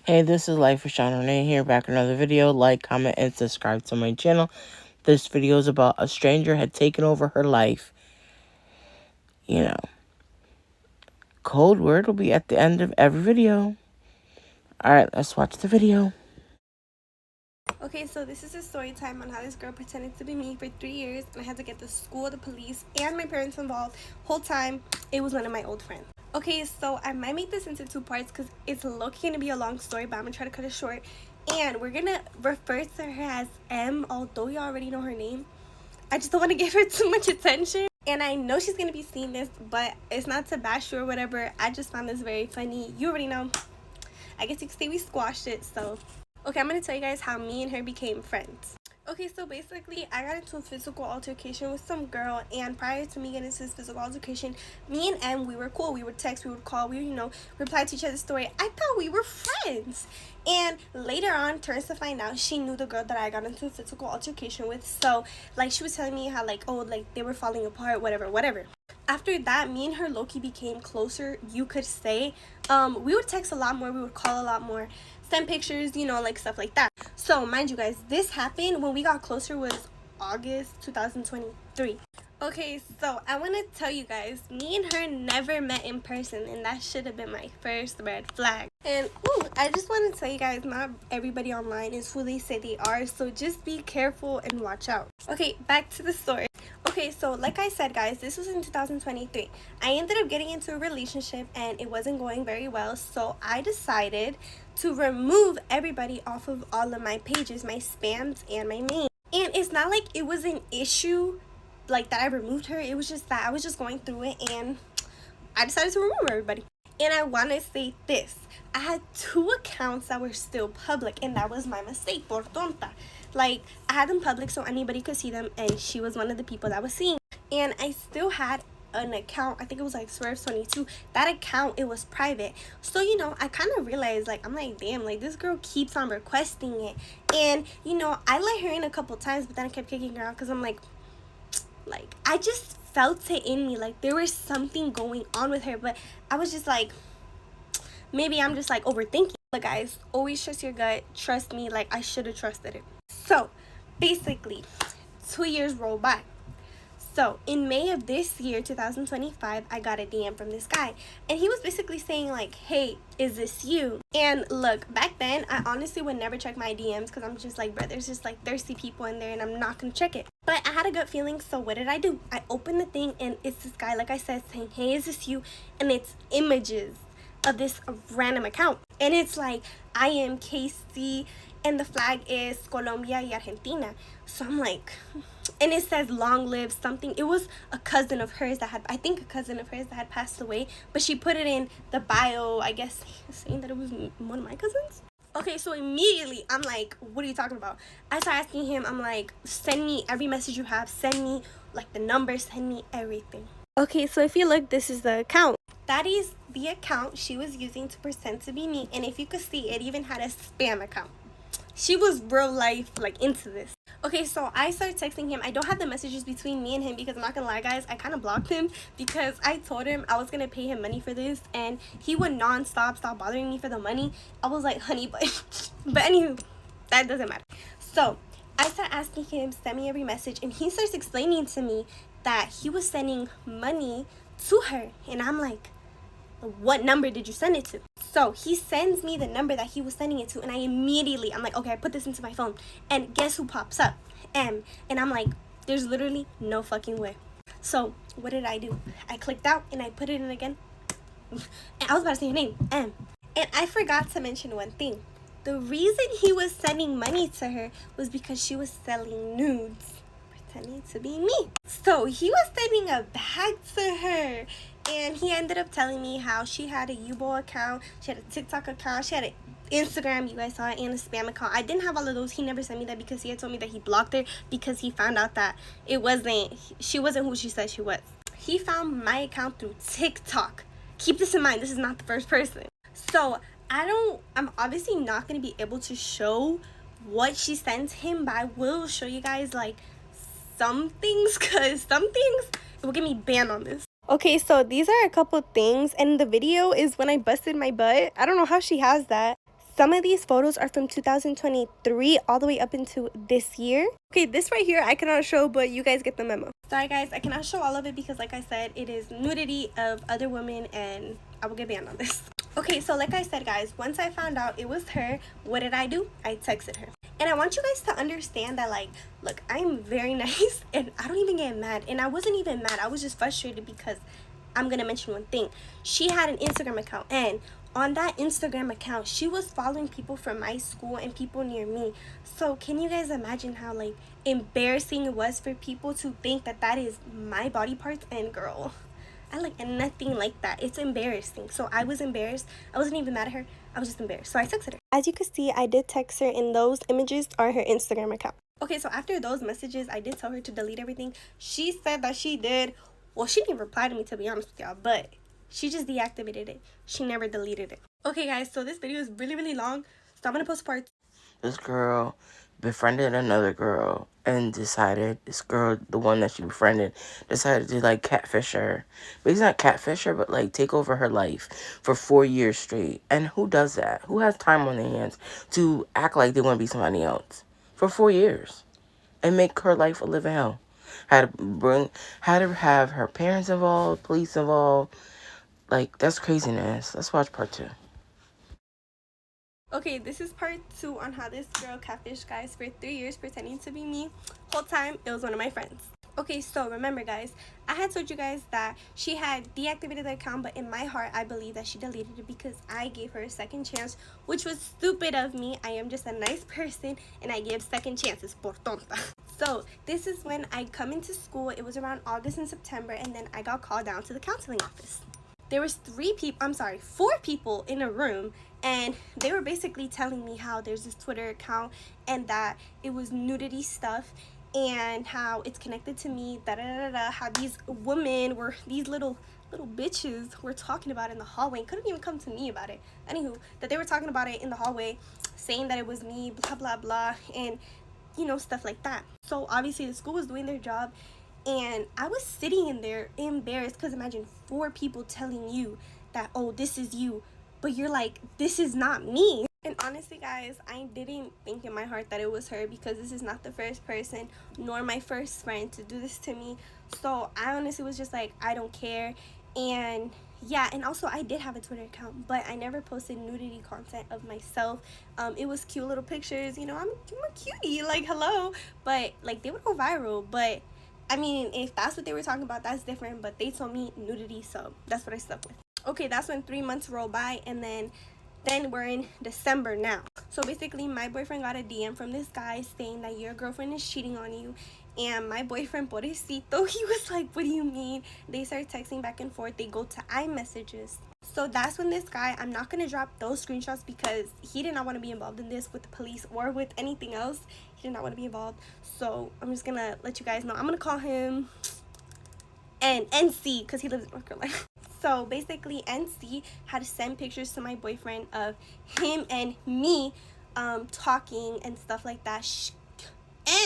Hey, this is Life with Sean Renee here, back with another video. Like, comment, and subscribe to my channel. This video is about a stranger had taken over her life. You know, code word will be at the end of every video. Alright, let's watch the video. Okay, so this is a story time on how this girl pretended to be me for 3 years, and I had to get the school, the police, and my parents involved. Whole time, it was one of my old friends. Okay, so I might make this into 2 parts because it's low-key gonna be a long story, but I'm gonna try to cut it short. And we're gonna refer to her as M, although you already know her name. I just don't want to give her too much attention. And I know she's gonna be seeing this, but it's not to bash you or whatever. I just found this very funny. You already know. I guess you could say we squashed it, so. Okay, I'm gonna tell you guys how me and her became friends. Okay, so basically, I got into a physical altercation with some girl, and prior to me getting into this physical altercation, me and M, we were cool. We would text, we would call, we would, reply to each other's story. I thought we were friends. And later on, turns to find out, she knew the girl that I got into a physical altercation with. So, like, she was telling me how, like, oh, like, they were falling apart, whatever. After that, me and her low-key became closer, you could say. We would text a lot more, we would call a lot more, send pictures, like stuff like that. So mind you guys, this happened when we got closer was August 2023. Okay, so I want to tell you guys, me and her never met in person, and that should have been my first red flag. And I just want to tell you guys, not everybody online is who they say they are, so just be careful and watch out. Okay, back to the story. Okay, so like I said, guys, this was in 2023. I ended up getting into a relationship and it wasn't going very well, so I decided to remove everybody off of all of my pages, my spams and my main. And it's not like it was an issue like that I removed her. It was just that I was just going through it and I decided to remove everybody. And I want to say this. I had 2 accounts that were still public, and that was my mistake, por tonta. Like, I had them public so anybody could see them, and she was one of the people that was seeing. And I still had an account, I think it was like Swerve22. That account, it was private. So, I kind of realized, like, I'm like, damn, like, this girl keeps on requesting it. And, I let her in a couple times, but then I kept kicking her out because I'm like, I just felt it in me, like there was something going on with her, but I was just like, maybe I'm just like overthinking. But guys, always trust your gut. Trust me, like I should have trusted it. So basically 2 years roll by. So in May of this year, 2025, I got a DM from this guy, and he was basically saying like, hey, is this you? And look, back then I honestly would never check my DMs because I'm just like, bro, there's just like thirsty people in there and I'm not gonna check it. But I had a gut feeling, so what did I do? I opened the thing and it's this guy, like I said, saying, hey, is this you? And it's images of this random account, and it's like, I am KC, and the flag is Colombia y Argentina. So I'm like, and it says long live something. It was a cousin of hers that had passed away, but she put it in the bio, I guess, saying that it was one of my cousins. Okay, so immediately I'm like, what are you talking about? I start asking him, I'm like, send me every message you have, send me like the number, send me everything. Okay, so if you look, this is the account. That is the account she was using to pretend to be me, and if you could see, it even had a spam account. She was real life, like, into this. Okay, so I started texting him. I don't have the messages between me and him because I'm not gonna lie, guys, I kind of blocked him because I told him I was gonna pay him money for this, and he would stop bothering me for the money. I was like, honey, but anywho, that doesn't matter. So I start asking him, send me every message, and he starts explaining to me that he was sending money to her, and I'm like, what number did you send it to? So he sends me the number that he was sending it to, and I'm like, okay, I put this into my phone, and guess who pops up? M. And I'm like, there's literally no fucking way. So what did I do? I clicked out and I put it in again, and I was about to say her name, M. And I forgot to mention one thing. The reason he was sending money to her was because she was selling nudes, pretending to be me. So he was sending a bag to her, and he ended up telling me how she had a Yubo account, she had a TikTok account, she had an Instagram, you guys saw it, and a spam account. I didn't have all of those. He never sent me that because he had told me that he blocked her because he found out that she wasn't who she said she was. He found my account through TikTok. Keep this in mind, this is not the first person. So I'm obviously not going to be able to show what she sent him, but I will show you guys like some things, because some things it will get me banned on this. Okay, so these are a couple things, and the video is when I busted my butt. I don't know how she has that. Some of these photos are from 2023 all the way up into this year. Okay, this right here I cannot show, but you guys get the memo. Sorry guys, I cannot show all of it because like I said, it is nudity of other women and I will get banned on this. Okay, so like I said guys, once I found out it was her, what did I do? I texted her. And I want you guys to understand that, like, look, I'm very nice and I don't even get mad. And I wasn't even mad. I was just frustrated because I'm going to mention one thing. She had an Instagram account, and on that Instagram account, she was following people from my school and people near me. So can you guys imagine how, like, embarrassing it was for people to think that that is my body parts? And girl, I like nothing like that. It's embarrassing. So I was embarrassed. I wasn't even mad at her. I was just embarrassed. So I texted her. As you can see, I did text her, and those images are her Instagram account. Okay, so after those messages, I did tell her to delete everything. She said that she did. Well, she didn't reply to me, to be honest with y'all, but she just deactivated it. She never deleted it. Okay, guys, so this video is really, really long, so I'm going to post parts. This girl befriended another girl and decided, this girl, the one that she befriended, decided to like catfish her. But he's not catfish her, but like take over her life for 4 years straight. And who does that? Who has time on their hands to act like they want to be somebody else for 4 years and make her life a living hell? Had to have her parents involved, police involved. Like, that's craziness. Let's watch part 2. Okay, this is part 2 on how this girl catfished guys for 3 years pretending to be me. Whole time, it was one of my friends. Okay, so remember guys, I had told you guys that she had deactivated the account, but in my heart, I believe that she deleted it because I gave her a second chance, which was stupid of me. I am just a nice person, and I give second chances, por tonta. So this is when I come into school. It was around August and September, and then I got called down to the counseling office. There was 4 people in a room, and they were basically telling me how there's this Twitter account and that it was nudity stuff and how it's connected to me, how these women were, these little bitches were talking about it in the hallway and couldn't even come to me about it. Anywho, that they were talking about it in the hallway, saying that it was me, blah blah blah, and you know, stuff like that. So obviously the school was doing their job, and I was sitting in there embarrassed because imagine 4 people telling you that, oh, this is you, but you're like, this is not me. And honestly guys, I didn't think in my heart that it was her because this is not the first person nor my first friend to do this to me. So I honestly was just like, I don't care. And yeah, and also I did have a Twitter account, but I never posted nudity content of myself. It was cute little pictures, you know, I'm a cutie, like, hello. But like, they would go viral. But I mean, if that's what they were talking about, that's different. But they told me nudity, so that's what I stuck with. Okay, that's when 3 months rolled by, and then we're in December now. So basically, my boyfriend got a DM from this guy saying that your girlfriend is cheating on you. And my boyfriend, pobrecito, he was like, what do you mean? They start texting back and forth. They go to iMessages. So that's when this guy, I'm not going to drop those screenshots because he did not want to be involved in this with the police or with anything else. He did not want to be involved. So I'm just going to let you guys know. I'm going to call him NC because he lives in North Carolina. So basically, NC had to send pictures to my boyfriend of him and me talking and stuff like that.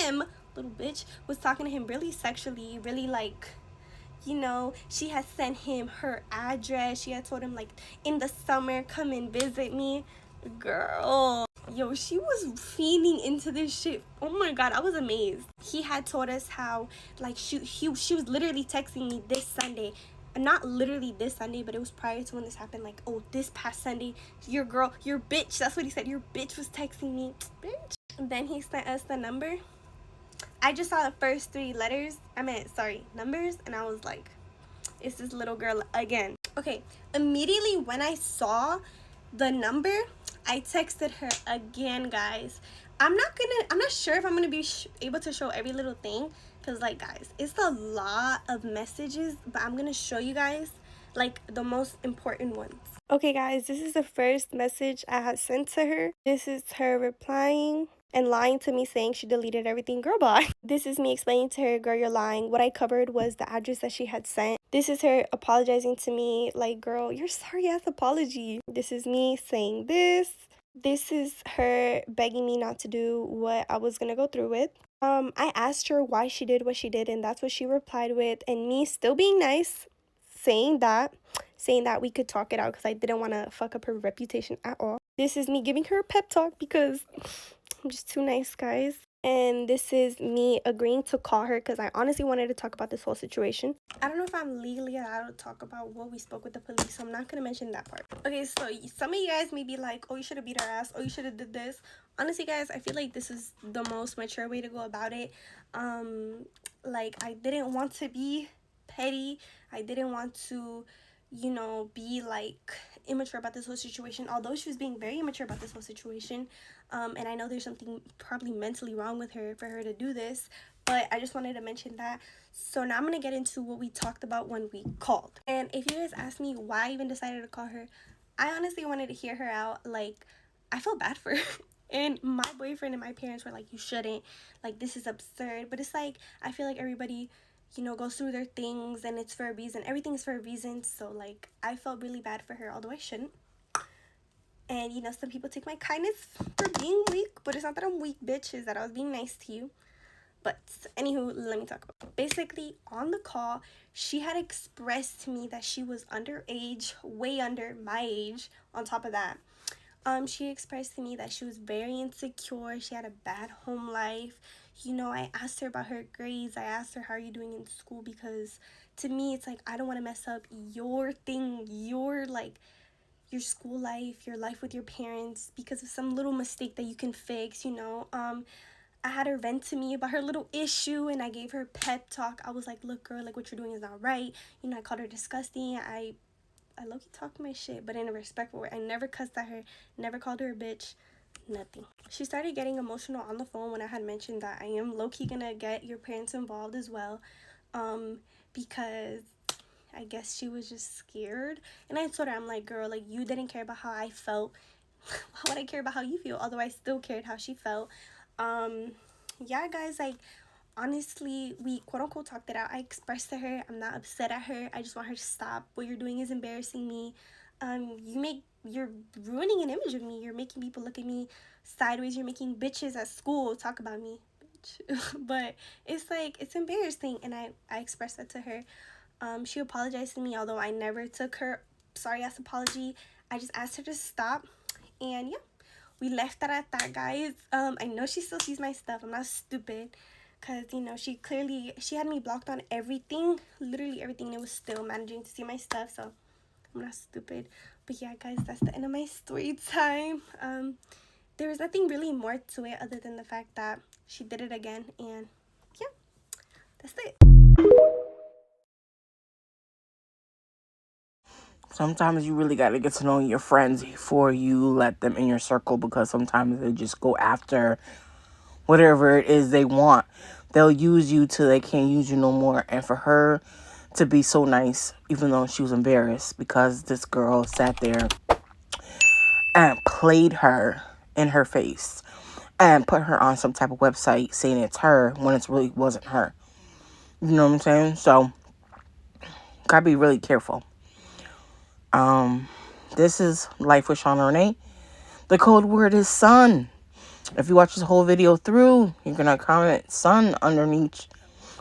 M, little bitch, was talking to him really sexually, really like, you know, she had sent him her address. She had told him, like, in the summer, come and visit me. Girl, yo, she was feeding into this shit. Oh my god, I was amazed. He had told us how, like, she was literally texting me this Sunday. Not literally this Sunday, but it was prior to when this happened. Like, oh, this past Sunday, your girl, your bitch, that's what he said, your bitch was texting me. Bitch. And then he sent us the number. I just saw the first 3 numbers, and I was like, it's this little girl again. Okay, immediately when I saw the number, I texted her again, guys. I'm not sure if I'm gonna be able to show every little thing, because, like, guys, it's a lot of messages, but I'm gonna show you guys, like, the most important ones. Okay, guys, this is the first message I had sent to her. This is her replying and lying to me, saying she deleted everything. Girl, bye. This is me explaining to her, girl, you're lying. What I covered was the address that she had sent. This is her apologizing to me, like, girl, your sorry ass apology. This is me saying this. This is her begging me not to do what I was gonna go through with. I asked her why she did what she did, and that's what she replied with. And me still being nice, saying that we could talk it out because I didn't want to fuck up her reputation at all. This is me giving her a pep talk because I'm just too nice, guys. And this is me agreeing to call her because I honestly wanted to talk about this whole situation. I don't know if I'm legally allowed to talk about what we spoke with the police, so I'm not going to mention that part. Okay, so some of you guys may be like, oh, you should have beat her ass. Oh, you should have did this. Honestly, guys, I feel like this is the most mature way to go about it. Like, I didn't want to be petty. I didn't want to, you know, be like immature about this whole situation, although she was being very immature about this whole situation. And I know there's something probably mentally wrong with her for her to do this, but I just wanted to mention that. So now I'm going to get into what we talked about when we called. And if you guys ask me why I even decided to call her, I honestly wanted to hear her out. Like, I felt bad for her. And my boyfriend and my parents were like, you shouldn't. Like, this is absurd. But it's like, I feel like everybody, you know, goes through their things and it's for a reason. Everything's for a reason. So, like, I felt really bad for her, although I shouldn't. And, you know, some people take my kindness for being weak, but it's not that I'm weak, bitch. It's that I was being nice to you. But, anywho, let me talk about it. Basically, on the call, she had expressed to me that she was underage, way under my age, on top of that. She expressed to me that she was very insecure. She had a bad home life. You know, I asked her about her grades. I asked her, how are you doing in school? Because to me, it's like, I don't want to mess up your thing, your school life, your life with your parents because of some little mistake that you can fix, you know. I had her vent to me about her little issue and I gave her a pep talk. I was like, look, girl, like, what you're doing is not right. You know, I called her disgusting. I low-key talked my shit, but in a respectful way. I never cussed at her, never called her a bitch, nothing. She started getting emotional on the phone when I had mentioned that I am low-key gonna get your parents involved as well, because I guess she was just scared. And I told her, I'm like, girl, like, you didn't care about how I felt. Why would I care about how you feel? Although I still cared how she felt. Yeah, guys, like, honestly, we quote-unquote talked it out. I expressed to her, I'm not upset at her. I just want her to stop. What you're doing is embarrassing me. You're ruining an image of me. You're making people look at me sideways. You're making bitches at school talk about me. But it's like, it's embarrassing. And I expressed that to her. She apologized to me, although I never took her sorry ass apology. I just asked her to stop. And yeah, we left that at that, guys. I know she still sees my stuff. I'm not stupid. Because, you know, she had me blocked on everything. Literally everything. And it was still managing to see my stuff. So, I'm not stupid. But yeah, guys, that's the end of my story time. There was nothing really more to it other than the fact that she did it again. And yeah, that's it. Sometimes you really got to get to know your friends before you let them in your circle, because sometimes they just go after whatever it is they want. They'll use you till they can't use you no more. And for her to be so nice, even though she was embarrassed because this girl sat there and played her in her face and put her on some type of website saying it's her when it really wasn't her. You know what I'm saying? So, gotta be really careful. This is Life with Shauna Renee. The code word is sun. If you watch this whole video through, you're gonna comment sun underneath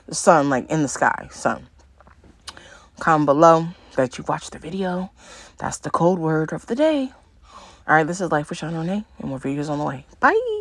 the sun, like in the sky, sun. Comment below that you watched the video. That's the code word of the day. Alright, this is Life with Shauna Renee, and more videos on the way. Bye!